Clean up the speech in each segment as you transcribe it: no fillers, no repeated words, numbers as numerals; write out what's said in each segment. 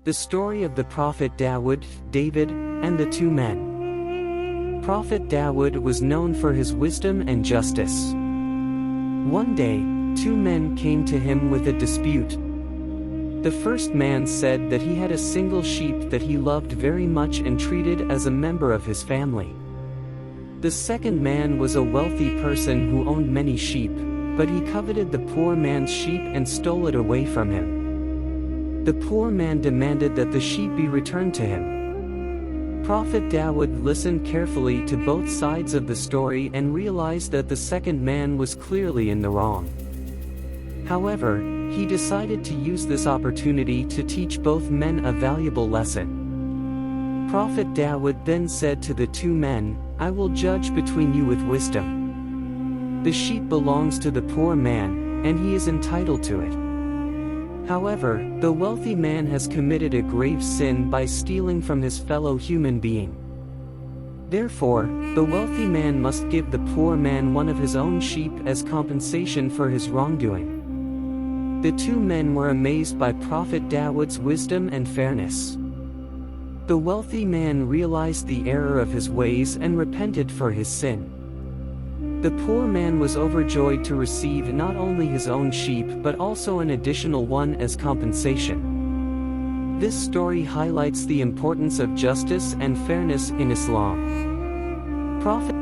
The story of the prophet David, and the two men. Prophet Dawood was known for his wisdom and justice. One day, two men came to him with a dispute. The first man said that he had a single sheep that he loved very much and treated as a member of his family. The second man was a wealthy person who owned many sheep, but he coveted the poor man's sheep and stole it away from him. The poor man demanded that the sheep be returned to him. Prophet Dawood listened carefully to both sides of the story and realized that the second man was clearly in the wrong. However, he decided to use this opportunity to teach both men a valuable lesson. Prophet Dawood then said to the two men, "I will judge between you with wisdom. The sheep belongs to the poor man, and he is entitled to it. However, the wealthy man has committed a grave sin by stealing from his fellow human being. Therefore, the wealthy man must give the poor man one of his own sheep as compensation for his wrongdoing." The two men were amazed by Prophet Dawood's wisdom and fairness. The wealthy man realized the error of his ways and repented for his sin. The poor man was overjoyed to receive not only his own sheep but also an additional one as compensation. This story highlights the importance of justice and fairness in Islam. Prophet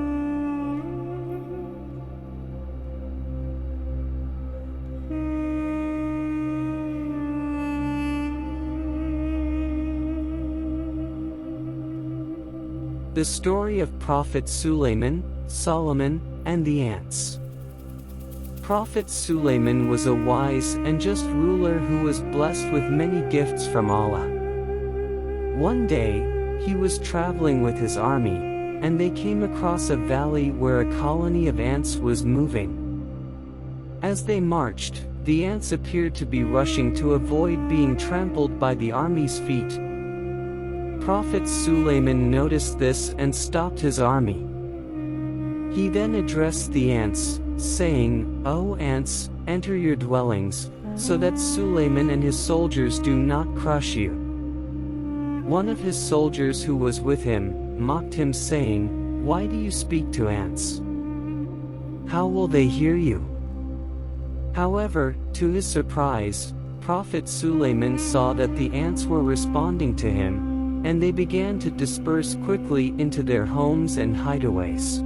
The story of Prophet Suleiman, Solomon, and the ants. Prophet Suleiman was a wise and just ruler who was blessed with many gifts from Allah. One day, he was traveling with his army, and they came across a valley where a colony of ants was moving. As they marched, the ants appeared to be rushing to avoid being trampled by the army's feet. Prophet Suleiman noticed this and stopped his army. He then addressed the ants, saying, "O ants, enter your dwellings, so that Suleiman and his soldiers do not crush you." One of his soldiers who was with him mocked him, saying, "Why do you speak to ants? How will they hear you?" However, to his surprise, Prophet Suleiman saw that the ants were responding to him, and they began to disperse quickly into their homes and hideaways.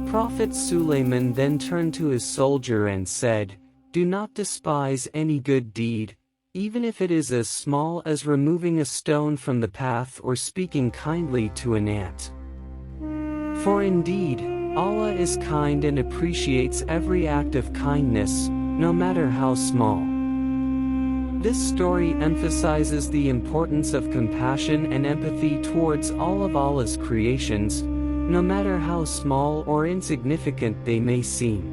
Prophet Suleiman then turned to his soldier and said, "Do not despise any good deed, even if it is as small as removing a stone from the path or speaking kindly to an ant. For indeed, Allah is kind and appreciates every act of kindness, no matter how small." This story emphasizes the importance of compassion and empathy towards all of Allah's creations, no matter how small or insignificant they may seem.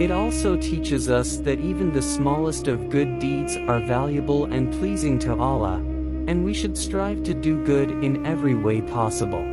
It also teaches us that even the smallest of good deeds are valuable and pleasing to Allah, and we should strive to do good in every way possible.